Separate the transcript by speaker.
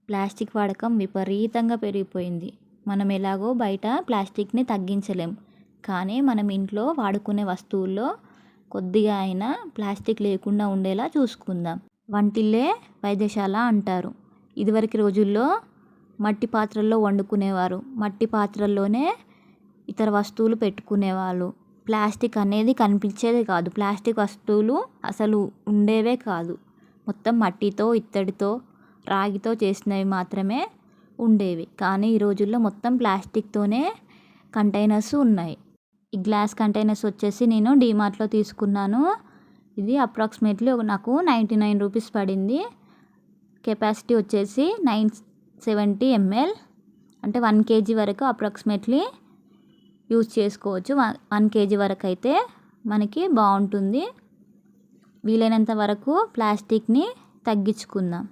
Speaker 1: Plastic వాడకం విపరీతంగా పెరిగిపోయింది. మనం ఎలాగో బయట ప్లాస్టిక్ని తగ్గించలేం, కానీ మనం ఇంట్లో వాడుకునే వస్తువుల్లో కొద్దిగా అయినా ప్లాస్టిక్ లేకుండా ఉండేలా చూసుకుందాం. వంటిల్లే వైద్యశాల అంటారు. ఇదివరకు రోజుల్లో మట్టి పాత్రల్లో వండుకునేవారు, మట్టి పాత్రల్లోనే ఇతర వస్తువులు పెట్టుకునేవాళ్ళు. ప్లాస్టిక్ అనేది కనిపించేదే కాదు, ప్లాస్టిక్ వస్తువులు అసలు ఉండేవే కాదు. మొత్తం మట్టితో, ఇత్తడితో, రాగితో చేసినవి మాత్రమే ఉండేవి. కానీ ఈ రోజుల్లో మొత్తం ప్లాస్టిక్తోనే కంటైనర్స్ ఉన్నాయి. ఈ గ్లాస్ కంటైనర్స్ వచ్చేసి నేను డీమార్ట్లో తీసుకున్నాను. ఇది అప్రాక్సిమేట్లీ నాకు 99 రూపీస్ పడింది. కెపాసిటీ వచ్చేసి 970 ml, అంటే 1 kg వరకు అప్రాక్సిమేట్లీ యూజ్ చేసుకోవచ్చు. 1 kg వరకు అయితే మనకి బాగుంటుంది. వీలైనంత వరకు ప్లాస్టిక్ని తగ్గించుకుందాం.